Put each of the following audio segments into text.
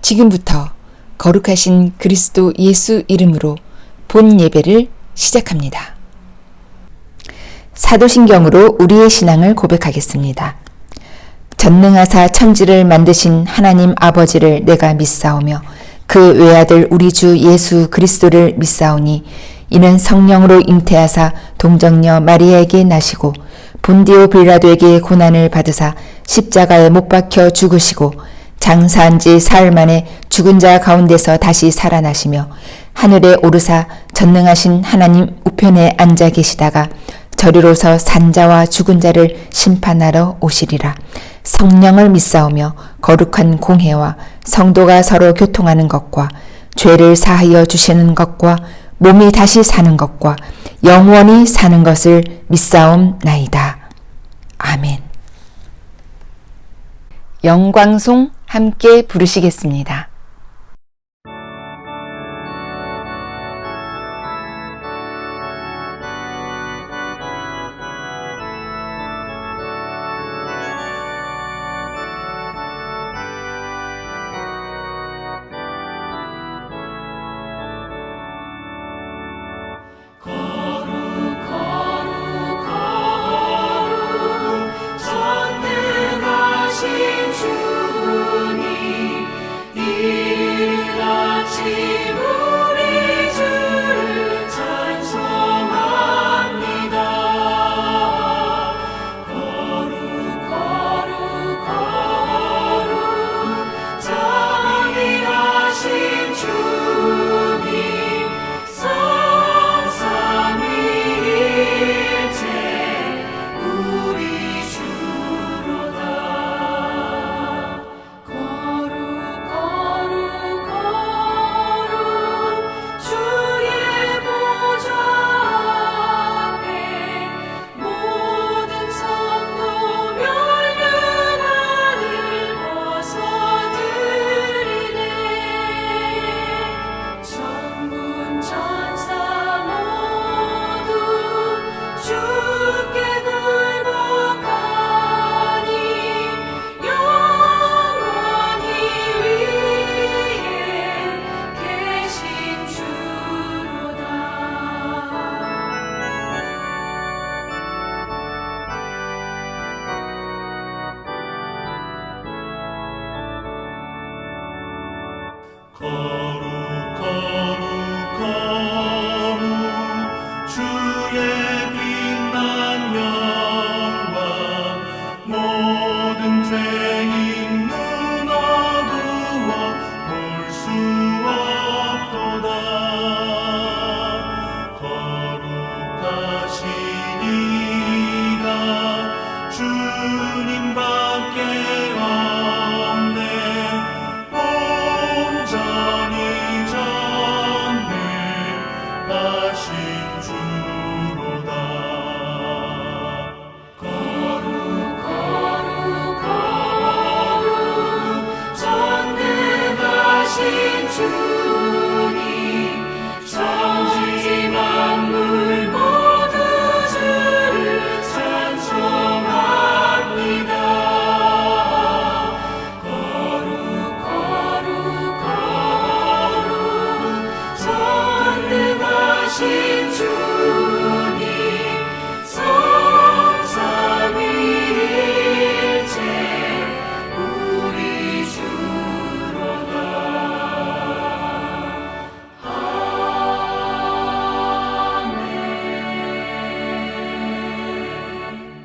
지금부터 거룩하신 그리스도 예수 이름으로 본 예배를 시작합니다. 사도신경으로 우리의 신앙을 고백하겠습니다. 전능하사 천지를 만드신 하나님 아버지를 내가 믿사오며 그 외아들 우리 주 예수 그리스도를 믿사오니 이는 성령으로 잉태하사 동정녀 마리아에게 나시고 본디오 빌라도에게 고난을 받으사 십자가에 못 박혀 죽으시고 장사한 지 사흘 만에 죽은 자 가운데서 다시 살아나시며 하늘에 오르사 전능하신 하나님 우편에 앉아 계시다가 저리로서 산자와 죽은 자를 심판하러 오시리라. 성령을 믿사오며 거룩한 공회와 성도가 서로 교통하는 것과 죄를 사하여 주시는 것과 몸이 다시 사는 것과 영원히 사는 것을 믿사옵나이다. 아멘. 영광송 함께 부르시겠습니다.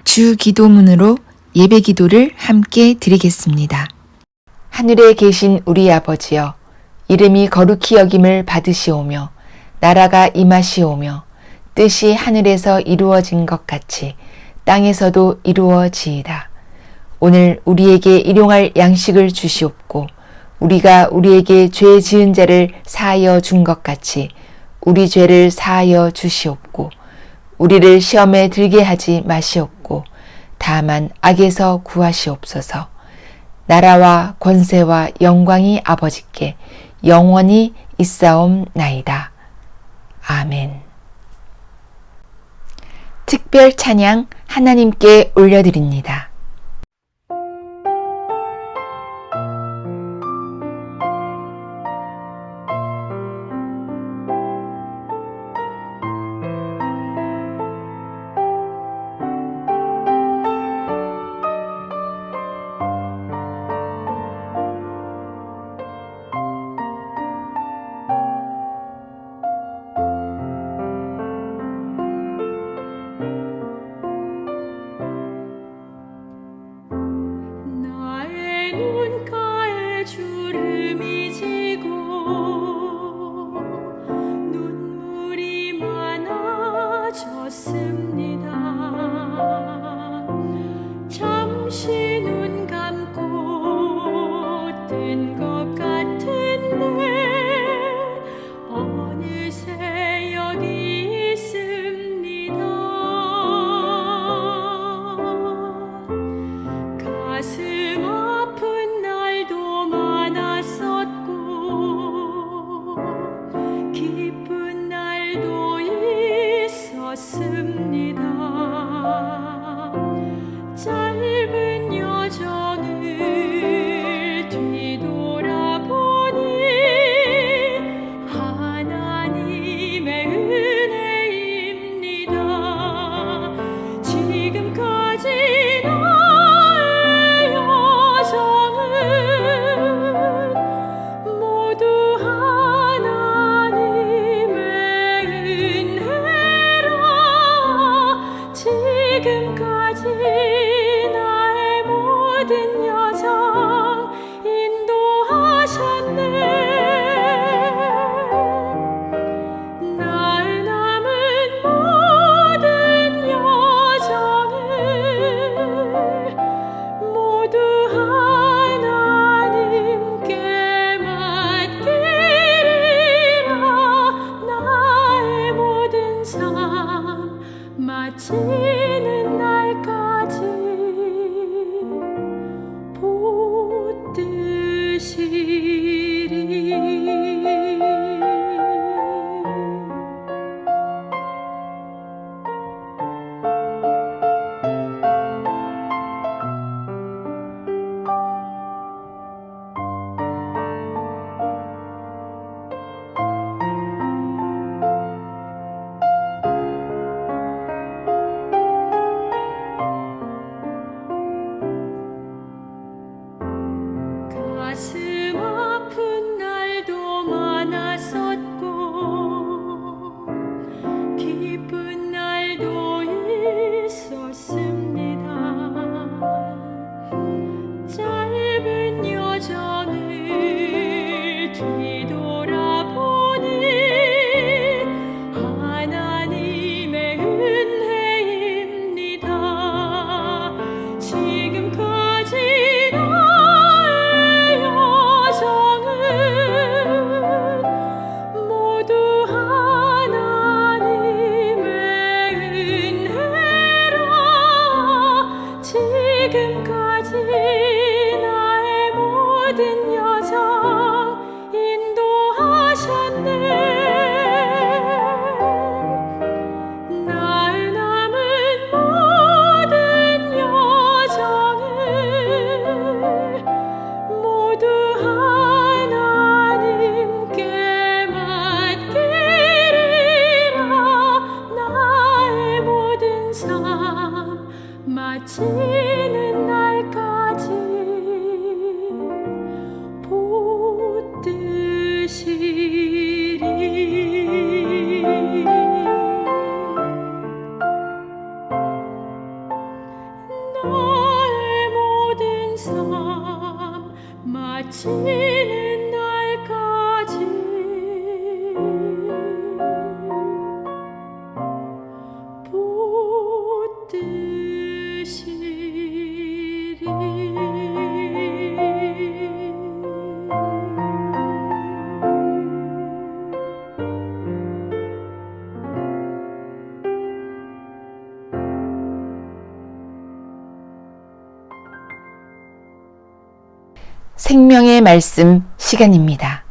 주 기도문으로 예배 기도를 함께 드리겠습니다. 하늘에 계신 우리 아버지여, 이름이 거룩히 여김을 받으시오며 나라가 임하시오며 뜻이 하늘에서 이루어진 것 같이 땅에서도 이루어지이다. 오늘 우리에게 일용할 양식을 주시옵고 우리가 우리에게 죄 지은 자를 사하여 준 것 같이 우리 죄를 사하여 주시옵고 우리를 시험에 들게 하지 마시옵고 다만 악에서 구하시옵소서. 나라와 권세와 영광이 아버지께 영원히 있사옵나이다. 아멘. 특별 찬양 하나님께 올려드립니다. 나의 모든 여정 인도하셨네. 나의 남은 모든 여정을 모두 하나님께 맡기리라. 나의 모든 삶 마치는 날까지 가슴 아픈 날도 많았었고 기쁜 날도 있었습니다. 짧은 여정을 뒤돌아보니 하나님의 은혜입니다. 지금까지 모두 하나님의 은혜라. 지금까지 나의 모든 여정 인도하셨네. 나의 남은 모든 여정을 모두 하나님께 맡기리라. 나의 모든 삶 마치는 날까지 붙드시리. 나의 모든 삶 마치는 날까지 붙드시리. 생명의 말씀 시간입니다.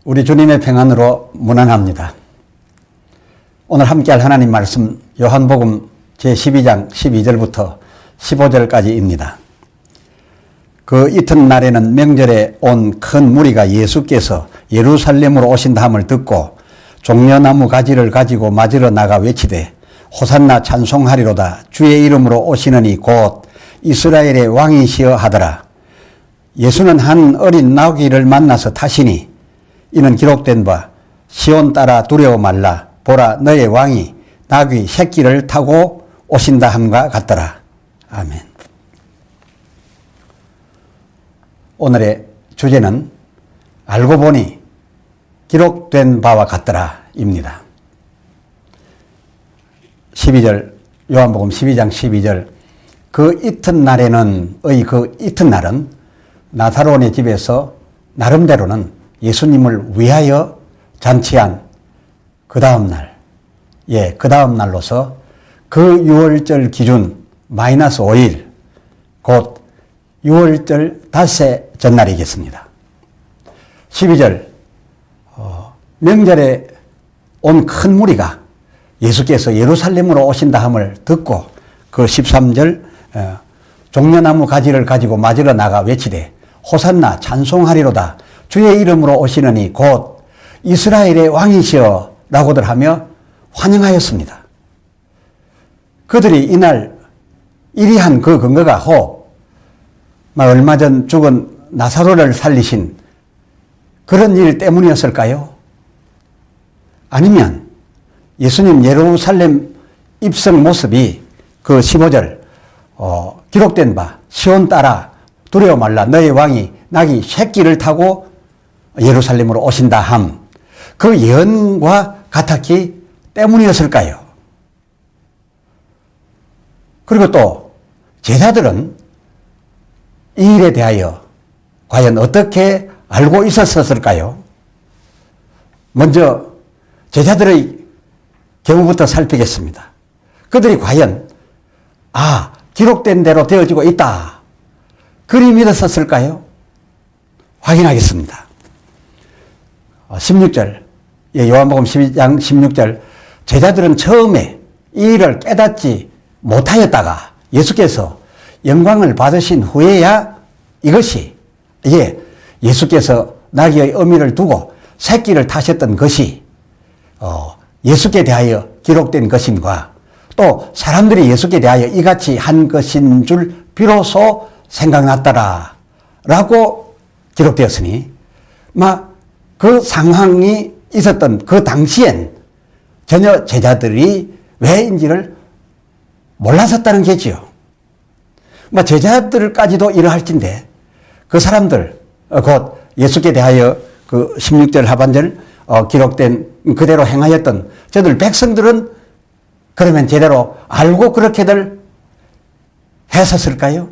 우리 주님의 평안으로 문안합니다. 오늘 함께할 하나님 말씀 요한복음 제12장 12절부터 15절까지입니다. 그 이튿날에는 명절에 온 큰 무리가 예수께서 예루살렘으로 오신다 함을 듣고 종려나무 가지를 가지고 맞으러 나가 외치되 호산나 찬송하리로다. 주의 이름으로 오시느니 곧 이스라엘의 왕이시여 하더라. 예수는 한 어린 나귀를 만나서 타시니 이는 기록된 바 시온 따라 두려워 말라. 보라 너의 왕이 나귀 새끼를 타고 오신다 함과 같더라. 아멘. 오늘의 주제는 알고 보니 기록된 바와 같더라 입니다. 12절 요한복음 12장 12절 그 이튿날에는 그 이튿날은 나사로의 집에서 나름대로는 예수님을 위하여 잔치한 그 다음 날, 그 다음 날로서 그 유월절 기준 -5일, 곧 유월절 닷새 전날이겠습니다. 12절, 명절에 온 큰 무리가 예수께서 예루살렘으로 오신다 함을 듣고 그 13절, 종려나무 가지를 가지고 맞으러 나가 외치되 호산나 찬송하리로다. 주의 이름으로 오시느니 곧 이스라엘의 왕이시여 라고들 하며 환영하였습니다. 그들이 이날 이리한 그 근거가 혹 얼마 전 죽은 나사로를 살리신 그런 일 때문이었을까요? 아니면 예수님 예루살렘 입성 모습이 그 15절 기록된 바 시온 따라 두려워 말라 너의 왕이 나귀 새끼를 타고 예루살렘으로 오신다 함. 그 예언과 같았기 때문이었을까요? 그리고 또 제자들은 이 일에 대하여 과연 어떻게 알고 있었을까요? 먼저 제자들의 경우부터 살피겠습니다. 그들이 과연 기록된 대로 되어지고 있다. 그리 믿었었을까요? 확인하겠습니다. 16절 요한복음 12장 16절 제자들은 처음에 이 일을 깨닫지 못하였다가 예수께서 영광을 받으신 후에야 이것이 예수께서 나귀의 어미를 두고 새끼를 타셨던 것이 예수께 대하여 기록된 것인가 또 사람들이 예수께 대하여 이같이 한 것인 줄 비로소 생각났더라 라고 기록되었으니 그 상황이 있었던 그 당시엔 전혀 제자들이 왜인지를 몰랐었다는 게지요. 제자들까지도 이러할진데 그 사람들 곧 예수께 대하여 그 16절 하반절 기록된 그대로 행하였던 저들 백성들은 그러면 제대로 알고 그렇게들 했었을까요?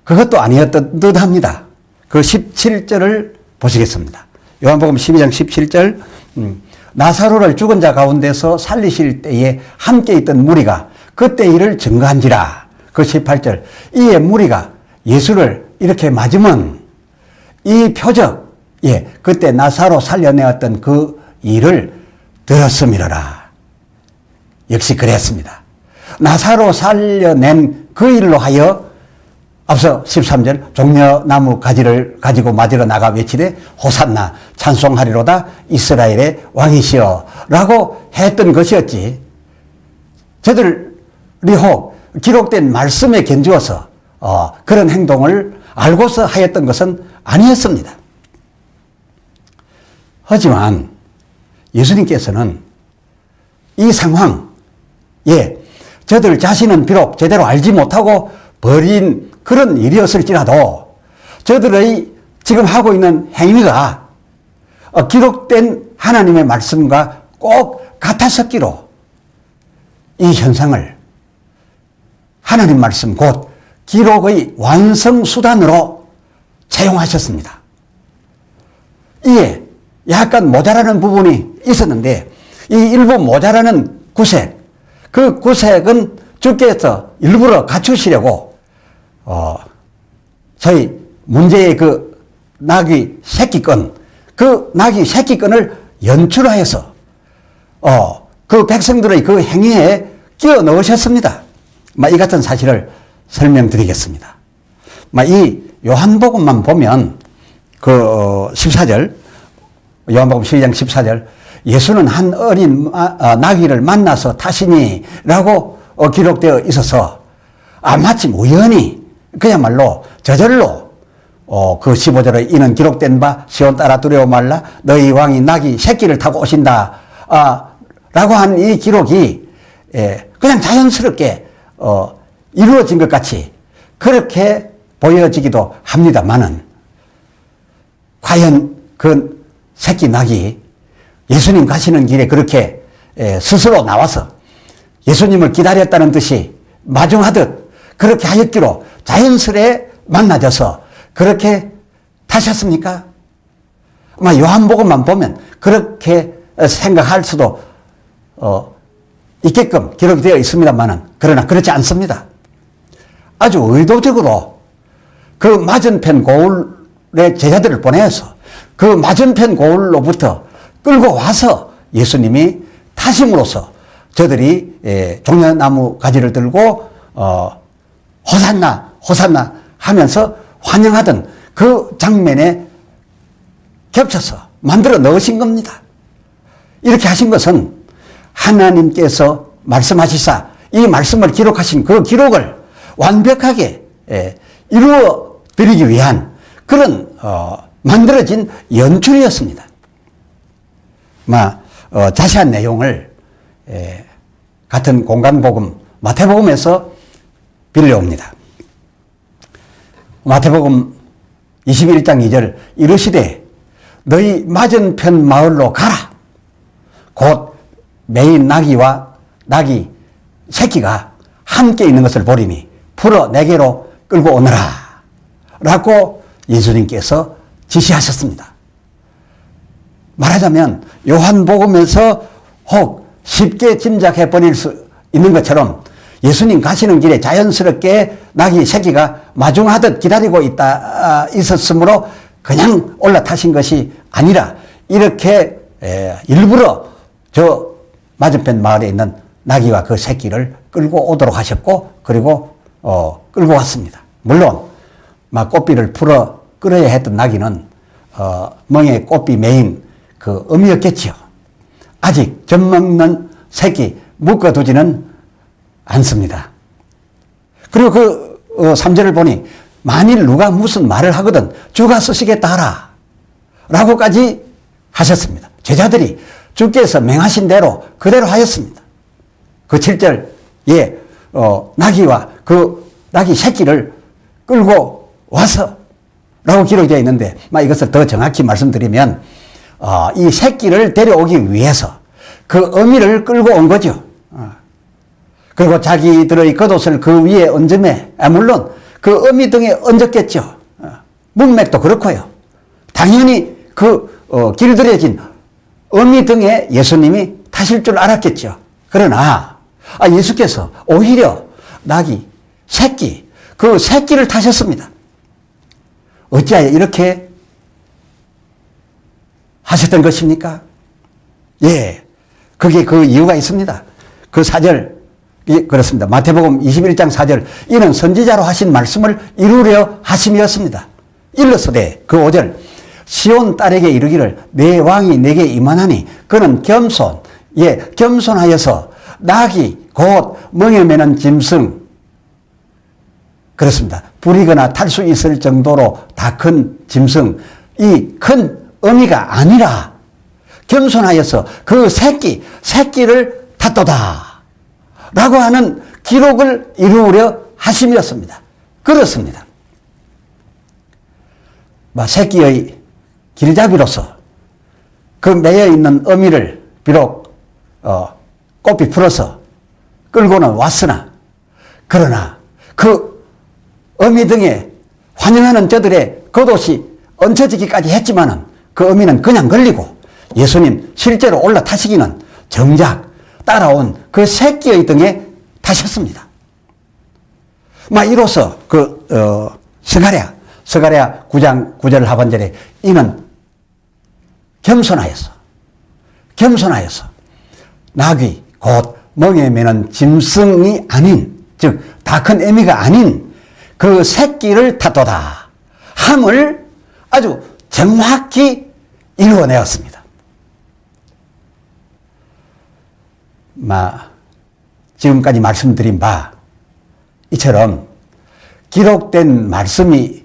그것도 아니었던 듯 합니다. 그 17절을 보시겠습니다. 요한복음 12장 17절 나사로를 죽은 자 가운데서 살리실 때에 함께 있던 무리가 그때 일을 증거한지라. 그 18절 이에 무리가 예수를 이렇게 맞으면 이 표적 그때 나사로 살려내었던 그 일을 들었음이로라. 역시 그랬습니다. 나사로 살려낸 그 일로 하여 앞서 13절 종려나무 가지를 가지고 맞으러 나가 외치되 호산나 찬송하리로다 이스라엘의 왕이시여 라고 했던 것이었지 저들이 혹 기록된 말씀에 견주어서 그런 행동을 알고서 하였던 것은 아니었습니다. 하지만 예수님께서는 이 상황 저들 자신은 비록 제대로 알지 못하고 벌인 그런 일이었을지라도 저들의 지금 하고 있는 행위가 기록된 하나님의 말씀과 꼭 같았었기로 이 현상을 하나님 말씀 곧 기록의 완성수단으로 채용하셨습니다. 이에 약간 모자라는 부분이 있었는데 이 일부 모자라는 구색 그 구색은 주께서 일부러 갖추시려고 저희 문제의 그 나귀 새끼권 그 나귀 새끼권을 연출하여서 그 백성들의 그 행위에 끼워 넣으셨습니다. 이 같은 사실을 설명드리겠습니다. 이 요한복음만 보면 그 14절 요한복음 12장 14절 예수는 한 어린 나귀를 만나서 타시니 라고 기록되어 있어서 마침 우연히 그야말로 저절로 그 15절에 이는 기록된 바 시온 따라 두려워 말라 너희 왕이 나귀 새끼를 타고 오신다 라고 한 이 기록이 그냥 자연스럽게 이루어진 것 같이 그렇게 보여지기도 합니다만은 과연 그 새끼 낙이 예수님 가시는 길에 그렇게 스스로 나와서 예수님을 기다렸다는 듯이 마중하듯 그렇게 하였기로 자연스레 만나져서 그렇게 타셨습니까? 요한복음만 보면 그렇게 생각할 수도 있게끔 기록되어 있습니다만은 그러나 그렇지 않습니다. 아주 의도적으로 그 맞은편 고을의 제자들을 보내서 그 맞은편 고을로부터 끌고 와서 예수님이 타심으로써 저들이 종려나무 가지를 들고 호산나 호산나 하면서 환영하던 그 장면에 겹쳐서 만들어 넣으신 겁니다. 이렇게 하신 것은 하나님께서 말씀하시사 이 말씀을 기록하신 그 기록을 완벽하게 이루어 드리기 위한 그런 만들어진 연출이었습니다. 자세한 내용을 같은 공간복음 마태복음에서 빌려옵니다. 마태복음 21장 2절 이르시되 너희 맞은편 마을로 가라. 곧 매인 나귀와 나귀 새끼가 함께 있는 것을 보리니 풀어 내게로 끌고 오너라 라고 예수님께서 지시하셨습니다. 말하자면 요한복음에서 혹 쉽게 짐작해 버릴 수 있는 것처럼 예수님 가시는 길에 자연스럽게 나귀 새끼가 마중하듯 기다리고 있었으므로 그냥 올라타신 것이 아니라 이렇게 일부러 저 맞은편 마을에 있는 나귀와 그 새끼를 끌고 오도록 하셨고 그리고 끌고 왔습니다. 물론 막 꽃비를 풀어 끌어야 했던 나귀는 멍에 꽃비 메인 그 어미였겠지요. 아직 젖 먹는 새끼 묶어두지는 않습니다. 그리고 그 3절을 보니 만일 누가 무슨 말을 하거든 주가 쓰시겠다 하라 라고까지 하셨습니다. 제자들이 주께서 명하신 대로 그대로 하였습니다. 그 7절 나귀와 그 나귀 새끼를 끌고 와서 라고 기록되어 있는데 이것을 더 정확히 말씀드리면 이 새끼를 데려오기 위해서 그 어미를 끌고 온 거죠. 그리고 자기들의 겉옷을 그 위에 얹음에 물론 그 어미 등에 얹었겠죠. 문맥도 그렇고요. 당연히 그 길들여진 어미 등에 예수님이 타실 줄 알았겠죠. 그러나 예수께서 오히려 나귀 새끼 그 새끼를 타셨습니다. 어찌하여 이렇게 하셨던 것입니까? 그게 그 이유가 있습니다. 그 4절 그렇습니다. 마태복음 21장 4절 이는 선지자로 하신 말씀을 이루려 하심이었습니다. 일러서되 그 5절 시온 딸에게 이르기를 내 왕이 내게 임하나니 그는 겸손하여서 나귀 곧 멍에 매는 짐승 그렇습니다. 부리거나 탈 수 있을 정도로 다 큰 짐승 이 큰 어미가 아니라 겸손하여서 그 새끼를 탔도다 라고 하는 기록을 이루려 하심이었습니다. 그렇습니다. 새끼의 길잡이로서 그 매여 있는 어미를 비록 꽃비 풀어서 끌고는 왔으나 그러나 그 어미 등에 환영하는 저들의 겉옷이 얹혀지기까지 했지만은 그 어미는 그냥 걸리고 예수님 실제로 올라타시기는 정작 따라온 그 새끼의 등에 타셨습니다. 이로써 스가랴 9장 9절 하반절에 이는 겸손하여서 나귀 곧 멍에 매는 짐승이 아닌 즉 다 큰 애미가 아닌 그 새끼를 탔도다 함을 아주 정확히 이루어내었습니다. 지금까지 말씀드린 바 이처럼 기록된 말씀이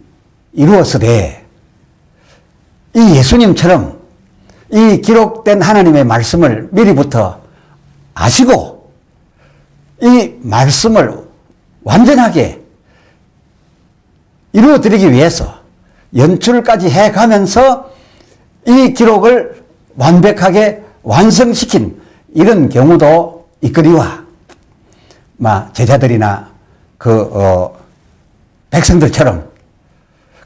이루어서되 이 예수님처럼 이 기록된 하나님의 말씀을 미리부터 아시고 이 말씀을 완전하게 이루어드리기 위해서 연출까지 해가면서 이 기록을 완벽하게 완성시킨 이런 경우도 있거니와 제자들이나 백성들처럼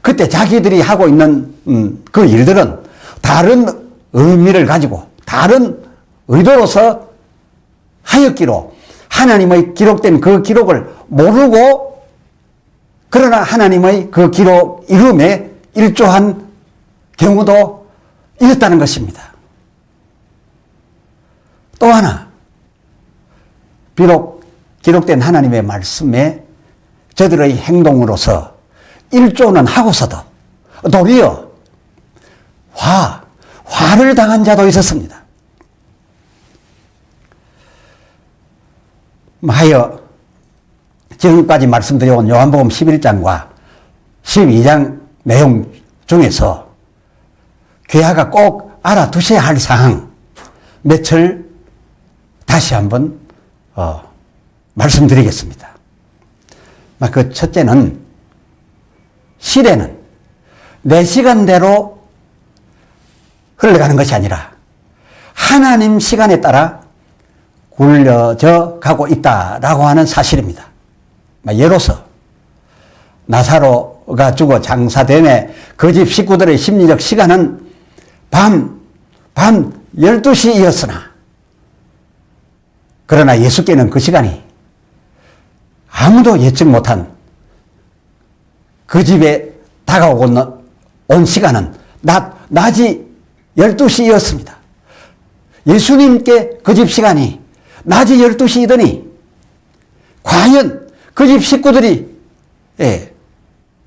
그때 자기들이 하고 있는 그 일들은 다른 의미를 가지고 다른 의도로서 하였기로 하나님의 기록된 그 기록을 모르고 그러나 하나님의 그 기록 이름에 일조한 경우도 있었다는 것입니다. 또 하나 비록 기록된 하나님의 말씀에 저들의 행동으로서 일조는 하고서도 도리어 화를 당한 자도 있었습니다. 하여 지금까지 말씀드려온 요한복음 11장과 12장 내용 중에서 귀하가 꼭 알아두셔야 할 사항 몇을 다시 한번 말씀드리겠습니다. 그 첫째는, 시대는 내 시간대로 흘러가는 것이 아니라 하나님 시간에 따라 굴려져 가고 있다라고 하는 사실입니다. 예로서 나사로가 죽어 장사됨에 그 집 식구들의 심리적 시간은 밤 12시였으나, 그러나 예수께는 그 시간이 아무도 예측 못한 그 집에 다가오고 온 시간은 낮이 12시였습니다. 예수님께 그 집 시간이 낮이 12시이더니 과연 그 집 식구들이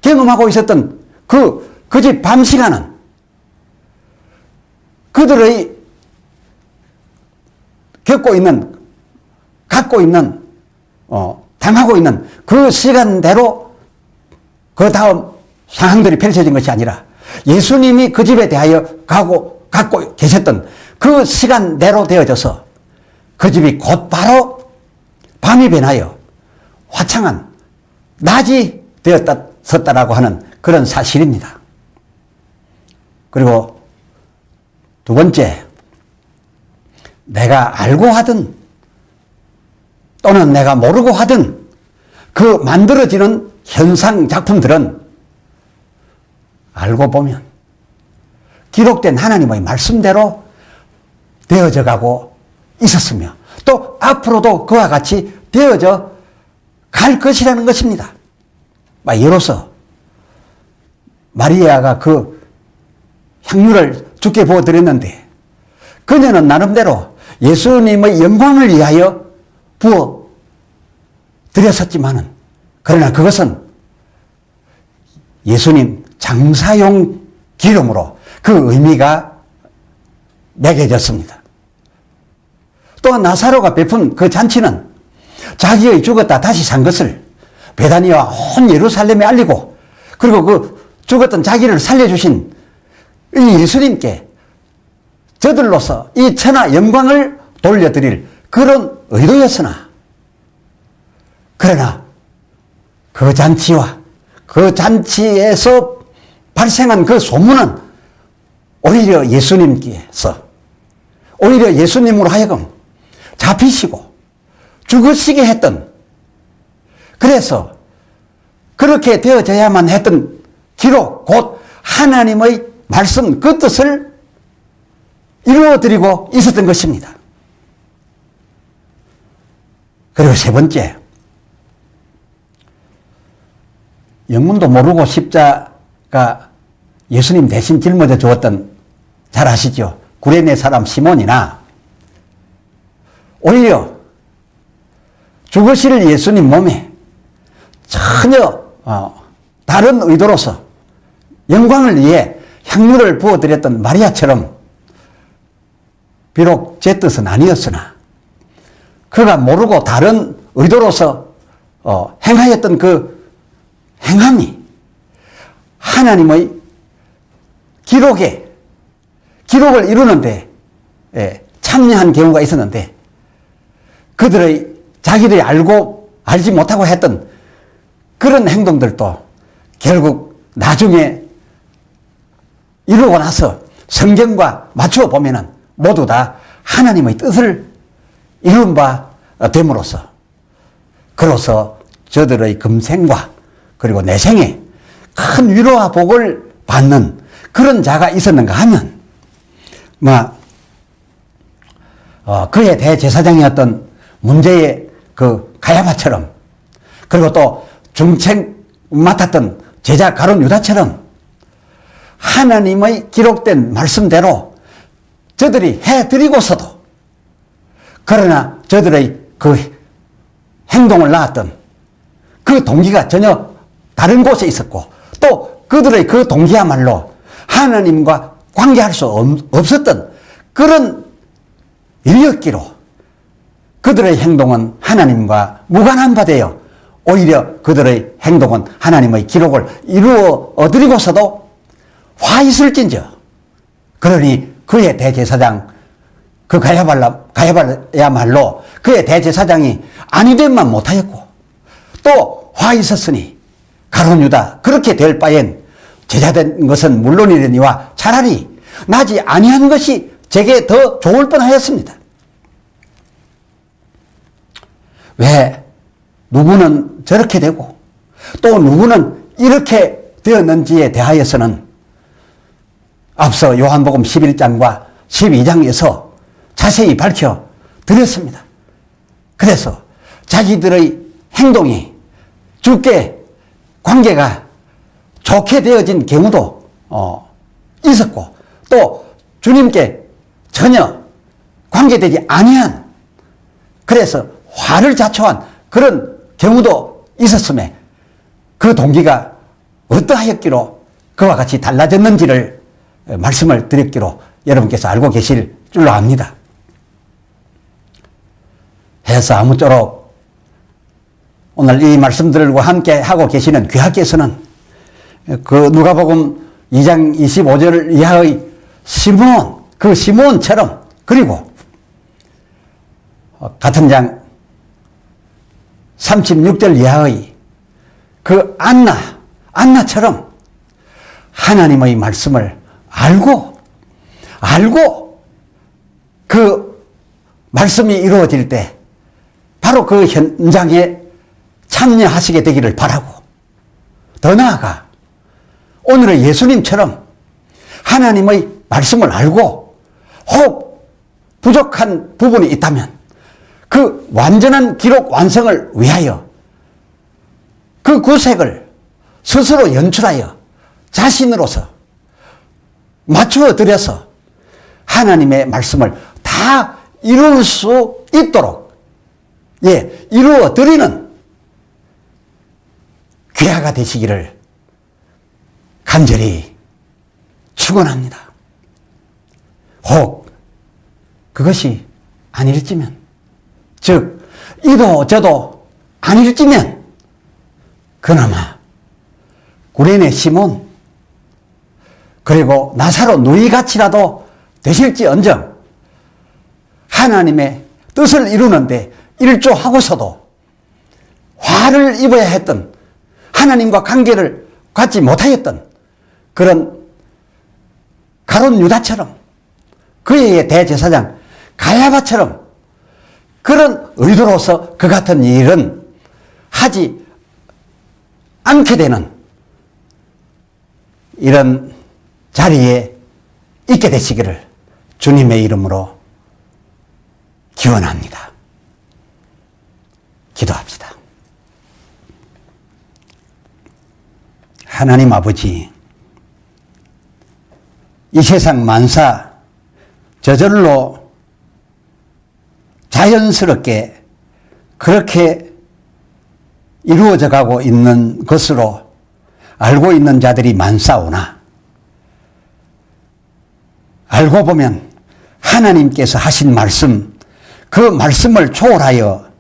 경험하고 있었던 그 집 밤 시간은 그들의 겪고 있는, 갖고 있는, 당하고 있는 그 시간대로 그 다음 상황들이 펼쳐진 것이 아니라 예수님이 그 집에 대하여 갖고 계셨던 그 시간대로 되어져서 그 집이 곧바로 밤이 변하여 화창한 낮이 되었었다라고 하는 그런 사실입니다. 그리고 두 번째, 내가 알고 하든 또는 내가 모르고 하든 그 만들어지는 현상 작품들은 알고 보면 기록된 하나님의 말씀대로 되어져 가고 있었으며 또 앞으로도 그와 같이 되어져 갈 것이라는 것입니다. 예로서 마리아가 그 향유를 주께 부어드렸는데 그녀는 나름대로 예수님의 영광을 위하여 부어드렸었지만은, 그러나 그것은 예수님 장사용 기름으로 그 의미가 매겨졌습니다. 또한 나사로가 베푼 그 잔치는 자기의 죽었다 다시 산 것을 베다니와 온 예루살렘에 알리고, 그리고 그 죽었던 자기를 살려주신 이 예수님께 저들로서 이 천하 영광을 돌려드릴 그런 의도였으나, 그러나 그 잔치와 그 잔치에서 발생한 그 소문은 오히려 예수님으로 하여금 잡히시고 죽으시게 했던, 그래서 그렇게 되어져야만 했던 기록, 곧 하나님의 말씀 그 뜻을 이루어드리고 있었던 것입니다. 그리고 세 번째, 영문도 모르고 십자가 예수님 대신 짊어져 주었던, 잘 아시죠? 구레네 사람 시몬이나 오히려 죽으실 예수님 몸에 전혀 다른 의도로서 영광을 위해 향유를 부어드렸던 마리아처럼, 비록 제 뜻은 아니었으나 그가 모르고 다른 의도로서 행하였던 그 행함이 하나님의 기록을 이루는데 참여한 경우가 있었는데, 자기들이 알지 못하고 했던 그런 행동들도 결국 나중에 이루고 나서 성경과 맞추어 보면은 모두 다 하나님의 뜻을 이룬 바 됨으로써, 그로서 저들의 금생과 그리고 내생에 큰 위로와 복을 받는 그런 자가 있었는가 하면, 그의 대제사장이었던 문제의 그 가야바처럼, 그리고 또 중책 맡았던 제자 가룟 유다처럼 하나님의 기록된 말씀대로 저들이 해드리고서도, 그러나 저들의 그 행동을 낳았던 그 동기가 전혀 다른 곳에 있었고, 또 그들의 그 동기야말로 하나님과 관계할 수 없었던 그런 일이었기로 그들의 행동은 하나님과 무관한 바 되어 오히려 그들의 행동은 하나님의 기록을 이루어 드리고서도 화 있을진저, 그러니 그의 대제사장 그 가야발야말로 그의 대제사장이 아니됨만 못하였고 또 화 있었으니 가룟 유다 그렇게 될 바엔 제자된 것은 물론이려니와 차라리 나지 아니한 것이 제게 더 좋을 뻔하였습니다. 왜 누구는 저렇게 되고 또 누구는 이렇게 되었는지에 대하여서는 앞서 요한복음 11장과 12장에서 자세히 밝혀 드렸습니다. 그래서 자기들의 행동이 주께 관계가 좋게 되어진 경우도 있었고 또 주님께 전혀 관계되지 아니한 그래서 화를 자초한 그런 경우도 있었음에 그 동기가 어떠하였기로 그와 같이 달라졌는지를 말씀을 드렸기로 여러분께서 알고 계실 줄로 압니다. 해서 아무쪼록 오늘 이 말씀들과 함께 하고 계시는 귀하께서는 그 누가복음 2장 25절 이하의 시므온, 그 시므온처럼 그리고 같은 장 36절 이하의 그 안나처럼 하나님의 말씀을 알고 그 말씀이 이루어질 때 바로 그 현장에 참여하시게 되기를 바라고 더 나아가 오늘의 예수님처럼 하나님의 말씀을 알고 혹 부족한 부분이 있다면 그 완전한 기록 완성을 위하여 그 구색을 스스로 연출하여 자신으로서 맞추어 드려서 하나님의 말씀을 다 이룰 수 있도록 이루어 드리는 귀하가 되시기를 간절히 축원합니다. 혹 그것이 아닐지면 즉 이도 저도 아닐지면 그나마 구레네 시몬 그리고 나사로 누이같이라도 되실지언정 하나님의 뜻을 이루는데 일조하고서도 화를 입어야 했던 하나님과 관계를 갖지 못하였던 그런 가룟 유다처럼 그의 대제사장 가야바처럼 그런 의도로서 그 같은 일은 하지 않게 되는 이런 자리에 있게 되시기를 주님의 이름으로 기원합니다. 기도합시다. 하나님 아버지, 이 세상 만사 저절로 자연스럽게 그렇게 이루어져 가고 있는 것으로 알고 있는 자들이 많사오나 알고 보면 하나님께서 하신 말씀, 그 말씀을 초월하여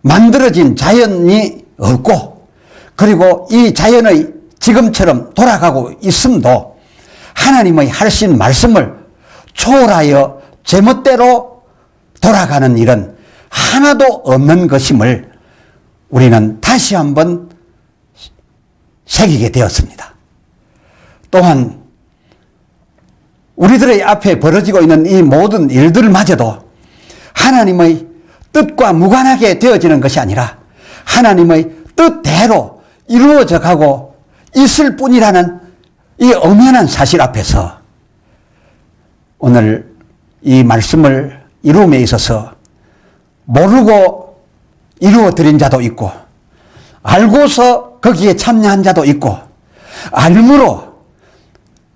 만들어진 자연이 없고 그리고 이 자연의 지금처럼 돌아가고 있음도 하나님의 하신 말씀을 초월하여 제멋대로 돌아가는 일은 하나도 없는 것임을 우리는 다시 한번 새기게 되었습니다. 또한 우리들의 앞에 벌어지고 있는 이 모든 일들마저도 하나님의 뜻과 무관하게 되어지는 것이 아니라 하나님의 뜻대로 이루어져 가고 있을 뿐이라는 이 엄연한 사실 앞에서 오늘 이 말씀을 이루음에 있어서 모르고 이루어 드린 자도 있고 알고서 거기에 참여한 자도 있고 알므로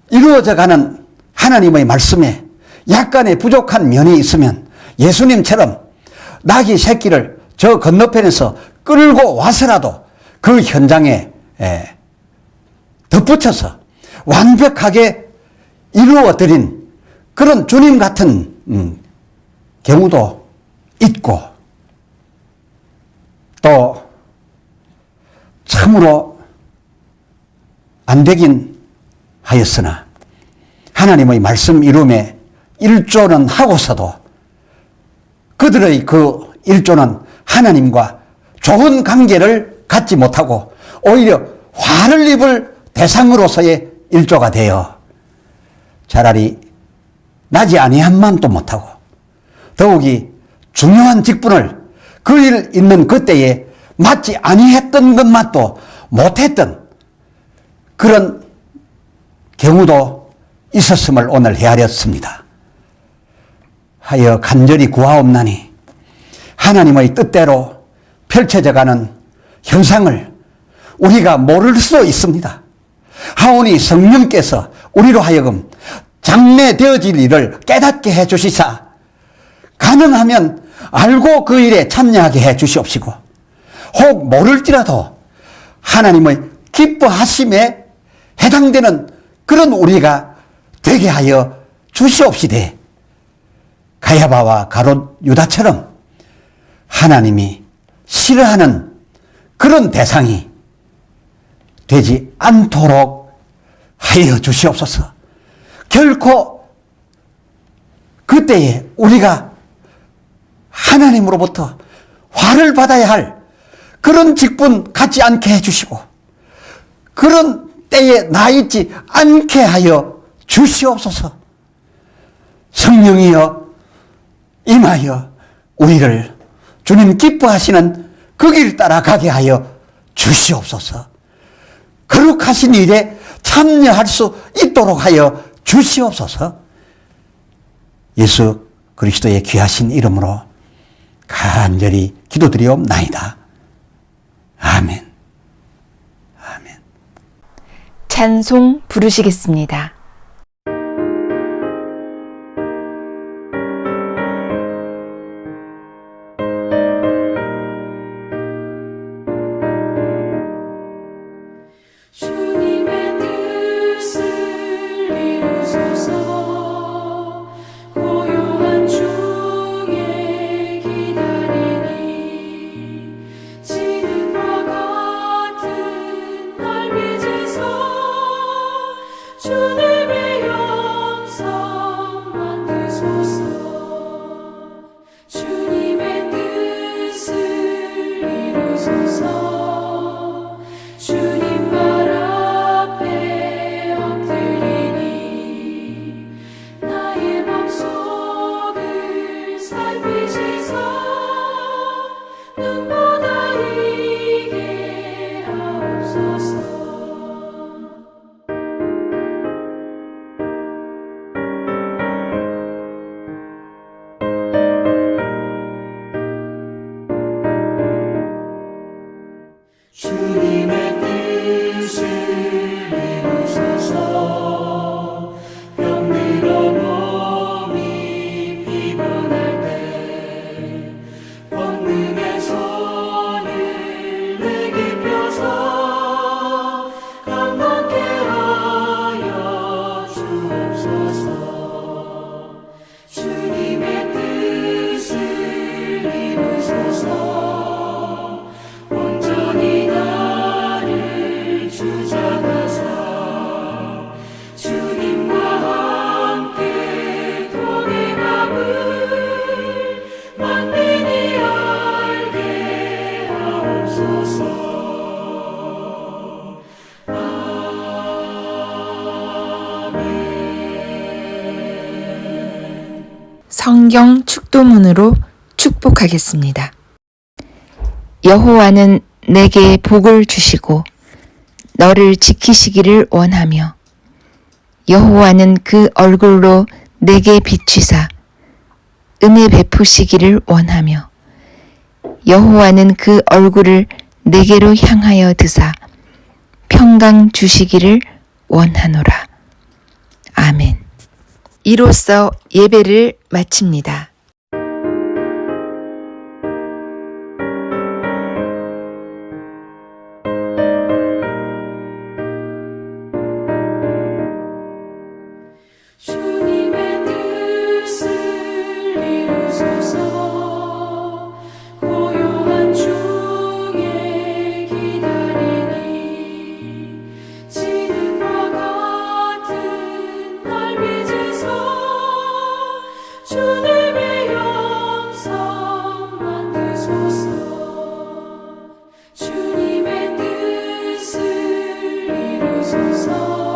이루어져 가는 하나님의 말씀에 약간의 부족한 면이 있으면 예수님처럼 낙이 새끼를 저 건너편에서 끌고 와서라도 그 현장에 덧붙여서 완벽하게 이루어드린 그런 주님 같은 경우도 있고 또 참으로 안 되긴 하였으나 하나님의 말씀 이룸에 일조는 하고서도 그들의 그 일조는 하나님과 좋은 관계를 갖지 못하고 오히려 화를 입을 대상으로서의 일조가 되어 차라리 나지 아니함만도 못하고 더욱이 중요한 직분을 그 일 있는 그때에 맞지 아니했던 것만도 못했던 그런 경우도 있었음을 오늘 헤아렸습니다. 하여 간절히 구하옵나니 하나님의 뜻대로 펼쳐져가는 현상을 우리가 모를 수 있습니다. 하오니 성령께서 우리로 하여금 장래되어질 일을 깨닫게 해주시사 가능하면 알고 그 일에 참여하게 해주시옵시고 혹 모를지라도 하나님의 기뻐하심에 해당되는 그런 우리가 되게 하여 주시옵시되 가야바와 가롯 유다처럼 하나님이 싫어하는 그런 대상이 되지 않도록 하여 주시옵소서. 결코 그때에 우리가 하나님으로부터 화를 받아야 할 그런 직분 갖지 않게 해주시고 그런 때에 나 있지 않게 하여 주시옵소서. 성령이여 임하여 우리를 주님 기뻐하시는 그 길 따라 가게 하여 주시옵소서. 거룩하신 일에 참여할 수 있도록 하여 주시옵소서. 예수 그리스도의 귀하신 이름으로 간절히 기도드리옵나이다. 아멘. 아멘. 찬송 부르시겠습니다. 주님의 뜻을 이루소서. 고요한 중에 기다리니 지능과 같은 날 빚으소. 주님의 영성 만드소서. 주님의 뜻을 이루소서. 주님 발 앞에 엎드리니 나의 맘속을 살피시사 눈보다 이게 하옵소서. 주님의 뜻을 이루소서. 병들어 몸이 피곤할 때 권능의 손을 내게 펴서 강건케 하여 주옵소서. 주님의 뜻을 이루소서. 온전히 나를 주장하사 주님과 함께 동행함을 만민이 알게 하옵소서. 성경 축도문으로 축복하겠습니다. 여호와는 내게 복을 주시고 너를 지키시기를 원하며 여호와는 그 얼굴로 내게 비추사 은혜 베푸시기를 원하며 여호와는 그 얼굴을 내게로 향하여 드사 평강 주시기를 원하노라. 아멘. 이로써 예배를 마칩니다. 주님의 뜻을 이루소서. 고요한 중에 기다리니 지능과 같은 날 빚으소. 주옵소서.